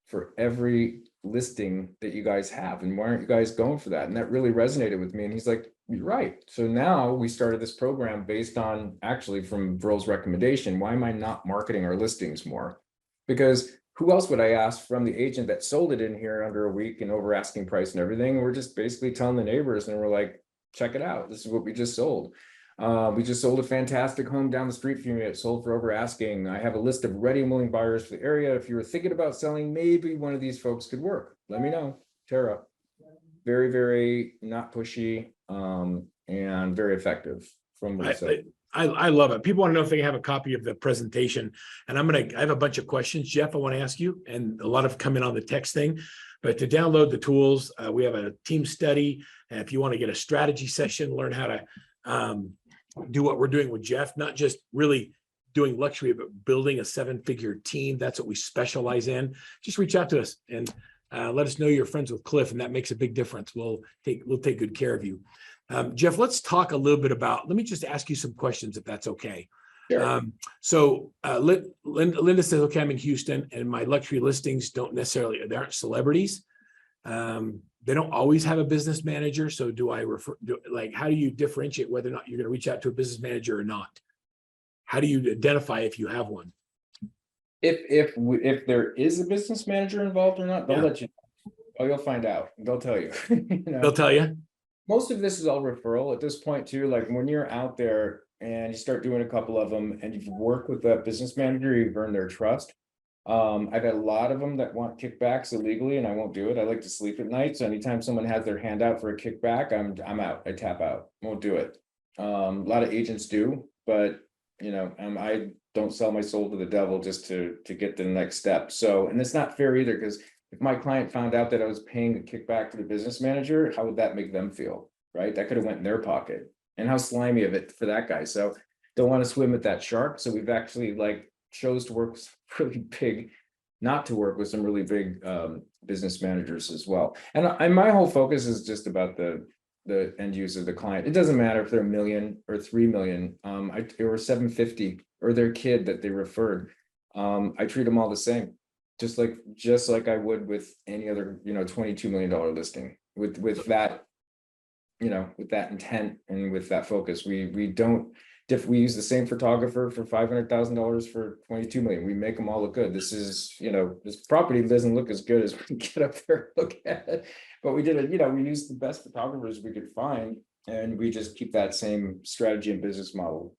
for every listing that you guys have. And why aren't you guys going for that? And that really resonated with me. And he's like, you're right. So now we started this program based on actually from Verl's recommendation. Why am I not marketing our listings more? Because who else would I ask from the agent that sold it in here under a week and over asking price and everything? We're just basically telling the neighbors, and we're like, check it out. This is what we just sold. We just sold a fantastic home down the street from you. It sold for over asking. I have a list of ready and willing buyers for the area. If you were thinking about selling, maybe one of these folks could work. Let me know. Tara. Very, very not pushy, and very effective from Lisa. I love it. People want to know if they have a copy of the presentation, and I have a bunch of questions, Jeff, I want to ask you, and a lot of come in on the text thing. But to download the tools, we have a team study. And if you want to get a strategy session, learn how to do what we're doing with Jeff, not just really doing luxury, but building a 7-figure team. That's what we specialize in. Just reach out to us and let us know you're friends with Cliff, and that makes a big difference. We'll take good care of you. Jeff, let's talk a little bit about, let me just ask you some questions if that's okay. Sure. Linda says, okay, I'm in Houston and my luxury listings they aren't celebrities. They don't always have a business manager. So how do you differentiate whether or not you're going to reach out to a business manager or not? How do you identify if you have one? If there is a business manager involved or not, they'll let you know. Oh, you'll find out. They'll tell you. They'll tell you. Most of this is all referral at this point too. Like when you're out there and you start doing a couple of them and you've worked with that business manager, you've earned their trust. I've had a lot of them that want kickbacks illegally, and I won't do it. I like to sleep at night. So anytime someone has their hand out for a kickback, I'm out. I tap out. Won't do it. A lot of agents do, but I don't sell my soul to the devil just to get to the next step. So, and it's not fair either, because if my client found out that I was paying a kickback to the business manager, how would that make them feel? Right? That could have went in their pocket. And how slimy of it for that guy. So don't want to swim with that shark. So we've actually chose to work with really big, not to work with some really big business managers as well. And my whole focus is just about the end user, the client. It doesn't matter if they're $1 million or 3 million, or 750, or their kid that they referred. I treat them all the same, just like I would with any other, $22 million listing with that, with that intent and with that focus. We use the same photographer for $500,000 for 22 million. We make them all look good. This is, this property doesn't look as good as we get up there and look at it, but we did it, we used the best photographers we could find, and we just keep that same strategy and business model.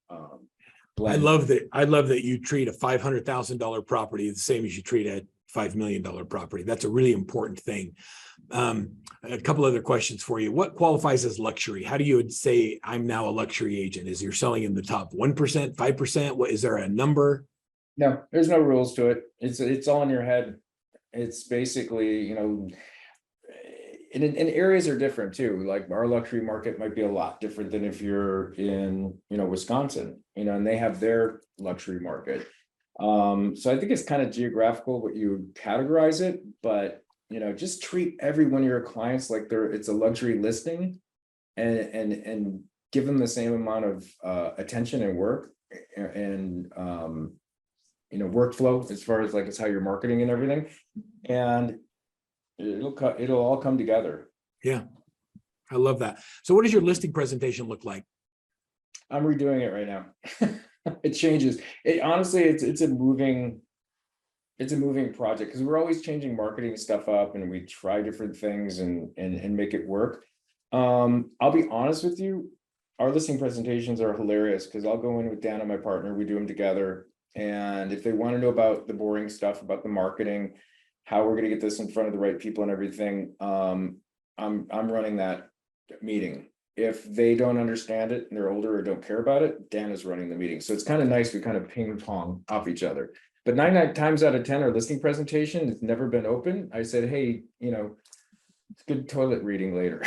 I love that you treat a $500,000 property the same as you treat a $5 million property. That's a really important thing. A couple other questions for you. What qualifies as luxury? How do you say I'm now a luxury agent? Is you're selling in the top 1%, 5%? What is there a number? No, there's no rules to it. It's all in your head. It's basically, and areas are different too. Like our luxury market might be a lot different than if you're in, Wisconsin, and they have their luxury market. So I think it's kind of geographical what you categorize it, but just treat every one of your clients like it's a luxury listing, and give them the same amount of attention and work and workflow as far as it's how you're marketing and everything, and it'll all come together. Yeah, I love that. So what does your listing presentation look like? I'm redoing it right now. It changes. Honestly, it's a moving project, because we're always changing marketing stuff up, and we try different things and make it work. I'll be honest with you, our listing presentations are hilarious, because I'll go in with Dan and my partner, we do them together. And if they want to know about the boring stuff, about the marketing, how we're going to get this in front of the right people and everything, I'm running that meeting. If they don't understand it and they're older or don't care about it, Dan is running the meeting. So it's kind of nice. We kind of ping pong off each other. But 99 times out of 10, our listing presentation has never been open. I said, hey, it's good toilet reading later.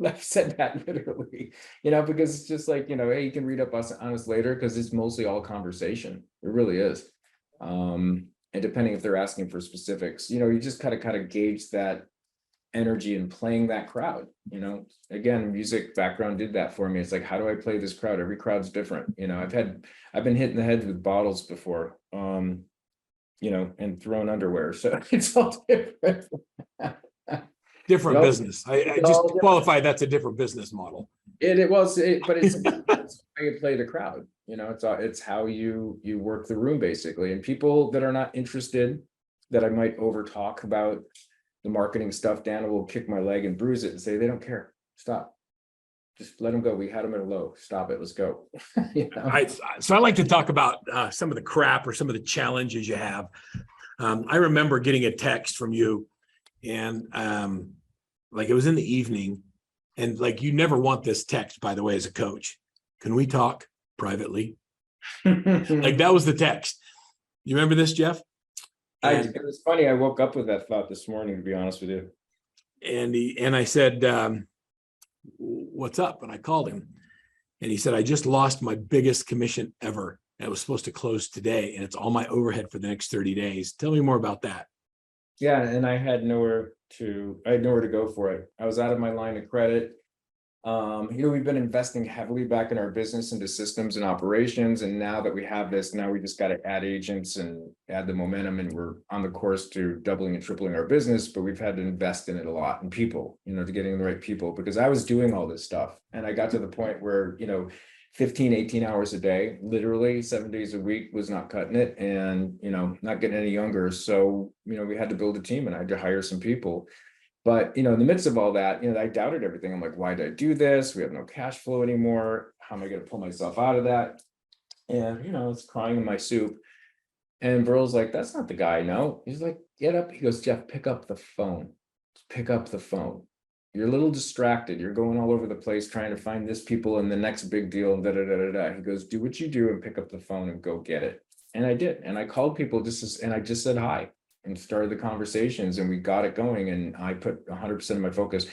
I've said that literally, because it's just like, hey, you can read up on us later, because it's mostly all conversation. It really is. And depending if they're asking for specifics, you just kind of gauge that energy and playing that crowd. Again, music background did that for me. It's like, how do I play this crowd? Every crowd's different. I've been hit in the head with bottles before, and thrown underwear. So it's all different. Different business. I just qualify that's a different business model. But it's how you play the crowd. It's how you work the room basically. And people that are not interested, that I might over talk about the marketing stuff, Dan will kick my leg and bruise it and say, they don't care. Stop. Just let them go. We had them at a low. Stop it. Let's go. So I like to talk about some of the crap or some of the challenges you have. I remember getting a text from you, and it was in the evening, and you never want this text, by the way, as a coach, can we talk privately? Like that was the text. You remember this, Jeff? It was funny. I woke up with that thought this morning, to be honest with you. And I said, what's up? And I called him and he said, I just lost my biggest commission ever. And it was supposed to close today and it's all my overhead for the next 30 days. Tell me more about that. Yeah, and I had nowhere to go for it. I was out of my line of credit. We've been investing heavily back in our business into systems and operations. And now that we have this, now we just got to add agents and add the momentum, and we're on the course to doubling and tripling our business, but we've had to invest in it a lot, and people, to getting the right people, because I was doing all this stuff. And I got to the point where, 15, 18 hours a day, literally 7 days a week was not cutting it, and, not getting any younger. So, we had to build a team and I had to hire some people. But, in the midst of all that, I doubted everything. I'm like, why did I do this? We have no cash flow anymore. How am I going to pull myself out of that? And, it's crying in my soup. And Verl's like, that's not the guy I know. He's like, get up. He goes, Jeff, pick up the phone. Pick up the phone. You're a little distracted. You're going all over the place trying to find this people and the next big deal. And da da da da da. He goes, do what you do and pick up the phone and go get it. And I did. And I called people and I just said hi and started the conversations, and we got it going, and I put 100% of my focus.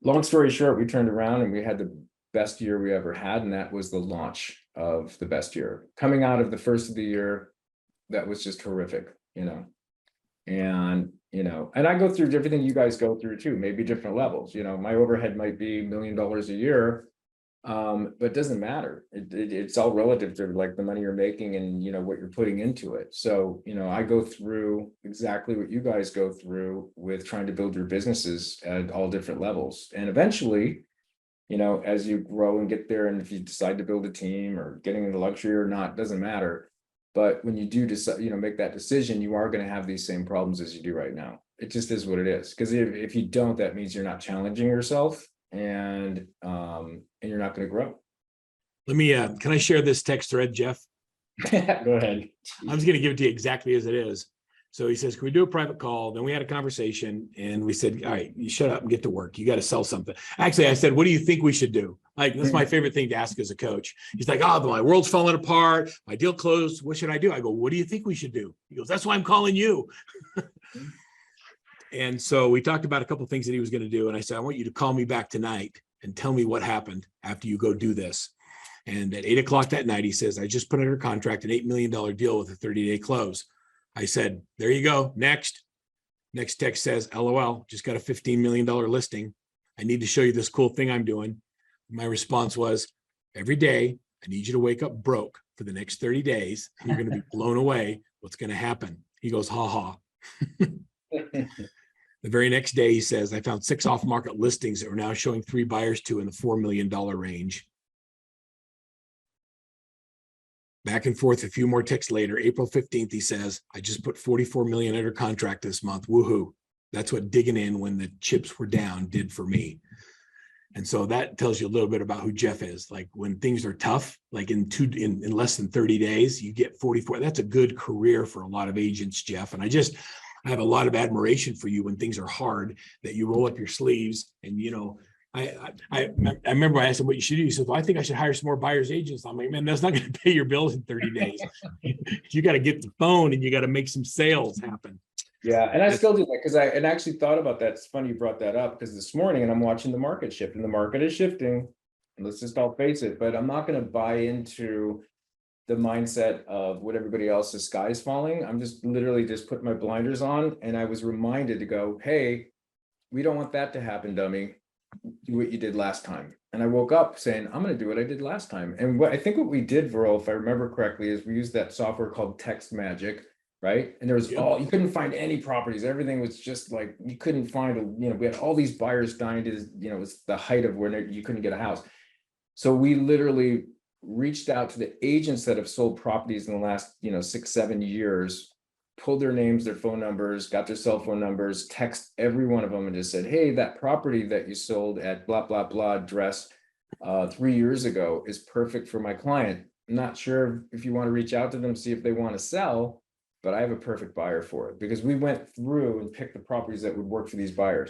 Long story short, we turned around and we had the best year we ever had, and that was the launch of the best year. Coming out of the first of the year, that was just horrific, and I go through everything you guys go through too, maybe different levels. My overhead might be $1 million a year, but it doesn't matter. It's all relative to like the money you're making and what you're putting into it. So I go through exactly what you guys go through with trying to build your businesses at all different levels. And eventually, as you grow and get there, and if you decide to build a team or getting into luxury or not, doesn't matter. But when you do decide, make that decision, you are going to have these same problems as you do right now. It just is what it is. Because if you don't, that means you're not challenging yourself, and you're not going to grow. Let me, can I share this text thread, Jeff? Go ahead. I'm just going to give it to you exactly as it is. So he says, can we do a private call? Then we had a conversation and we said, all right, you shut up and get to work. You got to sell something. Actually, I said, what do you think we should do? Like, that's my favorite thing to ask as a coach. He's like, oh, my world's falling apart. My deal closed. What should I do? I go, what do you think we should do? He goes, that's why I'm calling you. And so we talked about a couple of things that he was going to do. And I said, I want you to call me back tonight and tell me what happened after you go do this. And at 8 o'clock that night, he says, I just put under contract an $8 million deal with a 30-day close. I said, there you go. Next text says, LOL, just got a $15 million listing. I need to show you this cool thing I'm doing. My response was, every day, I need you to wake up broke for the next 30 days. And you're going to be blown away. What's going to happen? He goes, ha ha. The very next day, he says, I found 6 off-market listings that we're now showing 3 buyers to in the $4 million range. Back and forth a few more texts later, April 15th, he says, I just put 44 million under contract this month. Woohoo. That's what digging in when the chips were down did for me. And so that tells you a little bit about who Jeff is. Like when things are tough, like in less than 30 days, you get 44. That's a good career for a lot of agents, Jeff. And I have a lot of admiration for you when things are hard, that you roll up your sleeves. And, I remember I asked him what you should do. He said, well, I think I should hire some more buyer's agents. I'm like, man, that's not going to pay your bills in 30 days. You got to get the phone and you got to make some sales happen. Yeah. And I still do that because I actually thought about that. It's funny you brought that up, because this morning, and I'm watching the market shift, and the market is shifting. And let's just all face it, but I'm not going to buy into the mindset of what everybody else, the sky's falling. I'm just literally just putting my blinders on. And I was reminded to go, hey, we don't want that to happen, dummy. Do what you did last time. And I woke up saying, I'm going to do what I did last time. And what we did, Verl, if I remember correctly, is we used that software called Text Magic, right? And there was you couldn't find any properties. Everything was just like, you couldn't find, we had all these buyers dying to, it was the height of where you couldn't get a house. So we literally reached out to the agents that have sold properties in the last, 6-7 years, pulled their names, their phone numbers, got their cell phone numbers, text every one of them and just said, hey, that property that you sold at blah, blah, blah address 3 years ago is perfect for my client. I'm not sure if you want to reach out to them, see if they want to sell, but I have a perfect buyer for it, because we went through and picked the properties that would work for these buyers.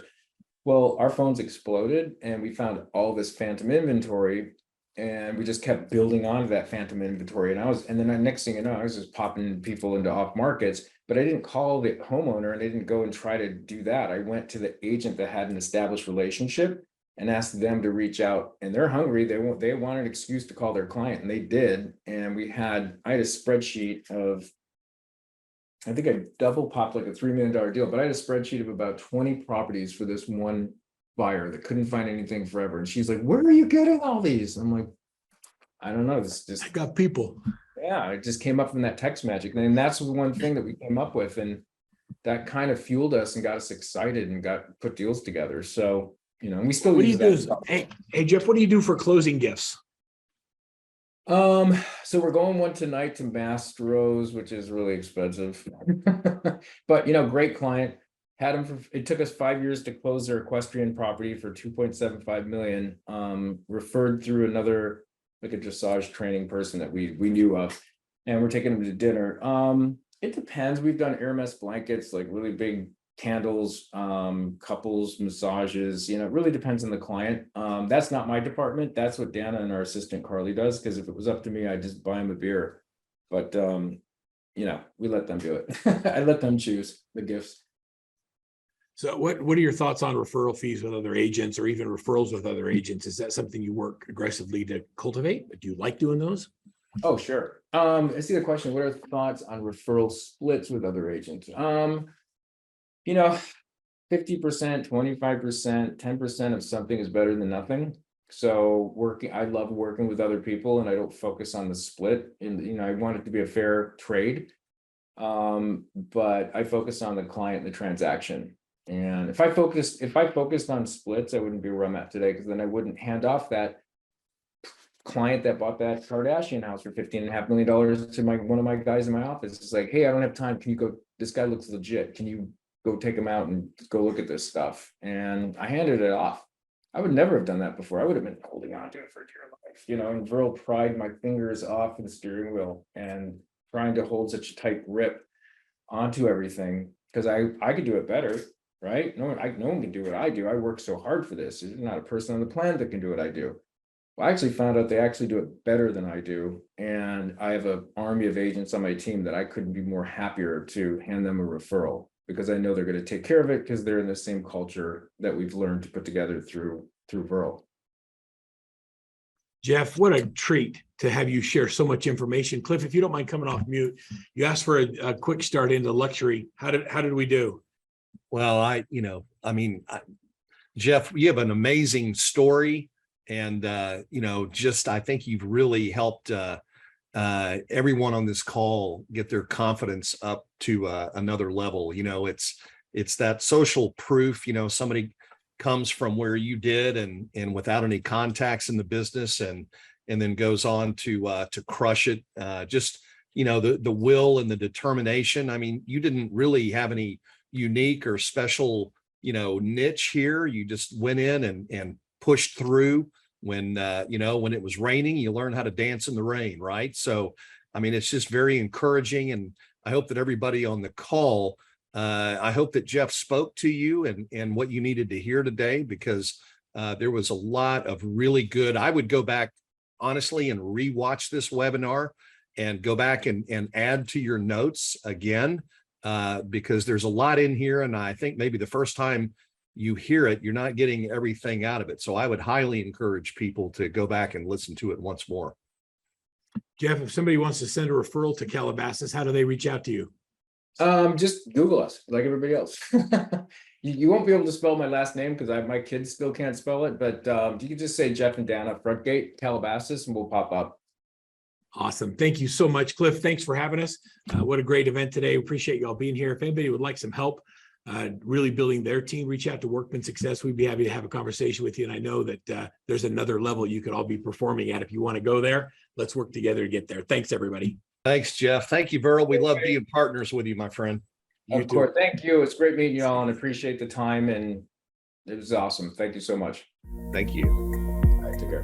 Well, our phones exploded and we found all this phantom inventory. And we just kept building on that phantom inventory. And then the next thing you know, I was just popping people into off markets, but I didn't call the homeowner and I didn't go and try to do that. I went to the agent that had an established relationship and asked them to reach out, and they're hungry. They want an excuse to call their client, and they did. And I had a spreadsheet of, I think I double popped like a $3 million deal, but I had a spreadsheet of about 20 properties for this one buyer that couldn't find anything forever. And she's like, where are you getting all these? I'm like, I don't know. This just, I got people. yeah, it just came up from that text magic. And that's the one thing that we came up with. And that kind of fueled us and got us excited and put deals together. So, and we still What do you use do? that. Hey, Jeff, what do you do for closing gifts? So we're going one tonight to Mastro's, which is really expensive. But great client. Had them it took us 5 years to close their equestrian property for 2.75 million. Referred through another, like a dressage training person that we knew of, and we're taking them to dinner. It depends. We've done Hermes blankets, like really big candles, couples massages. It really depends on the client. That's not my department. That's what Dana and our assistant Carly does, because if it was up to me, I'd just buy them a beer. But we let them do it. I let them choose the gifts. So what are your thoughts on referral fees with other agents, or even referrals with other agents? Is that something you work aggressively to cultivate? Do you like doing those? Oh, sure. I see the question. What are thoughts on referral splits with other agents? 50%, 25%, 10% of something is better than nothing. So I love working with other people, and I don't focus on the split. And I want it to be a fair trade. But I focus on the client and the transaction. And if I focused on splits, I wouldn't be where I'm at today, because then I wouldn't hand off that client that bought that Kardashian house for $15.5 million to one of my guys in my office. It's like, hey, I don't have time. Can you go? This guy looks legit. Can you go take him out and go look at this stuff? And I handed it off. I would never have done that before. I would have been holding on to it for dear life, and Verl pried my fingers off the steering wheel and trying to hold such a tight grip onto everything, because I could do it better. Right? No one can do what I do. I work so hard for this. There's not a person on the planet that can do what I do. Well, I actually found out they actually do it better than I do. And I have an army of agents on my team that I couldn't be more happier to hand them a referral, because I know they're going to take care of it, because they're in the same culture that we've learned to put together through Verl. Jeff, what a treat to have you share so much information. Cliff, if you don't mind coming off mute, you asked for a quick start into luxury. How did we do? Well, Jeff, you have an amazing story, and I think you've really helped everyone on this call get their confidence up to another level. It's that social proof. Somebody comes from where you did, and without any contacts in the business, and then goes on to crush it. The will and the determination. You didn't really have any unique or special, niche here. You just went in and pushed through. When it was raining, you learned how to dance in the rain, right? So, it's just very encouraging. And I hope that everybody on the call, I hope that Jeff spoke to you and what you needed to hear today, because there was a lot of really good. I would go back, honestly, and rewatch this webinar and go back and add to your notes again. Because there's a lot in here, and I think maybe the first time you hear it, you're not getting everything out of it. So I would highly encourage people to go back and listen to it once more. Jeff, if somebody wants to send a referral to Calabasas, how do they reach out to you? Just Google us like everybody else. You won't be able to spell my last name, because my kids still can't spell it, but you can just say Jeff and Dana Frontgate Calabasas, and we'll pop up. Awesome. Thank you so much, Cliff. Thanks for having us. What a great event today. Appreciate you all being here. If anybody would like some help really building their team, reach out to Workman Success. We'd be happy to have a conversation with you. And I know that there's another level you could all be performing at. If you want to go there, let's work together to get there. Thanks, everybody. Thanks, Jeff. Thank you, Verl. We love being partners with you, my friend. Of course. Thank you. It's great meeting you all, and appreciate the time. And it was awesome. Thank you so much. Thank you. All right, take care.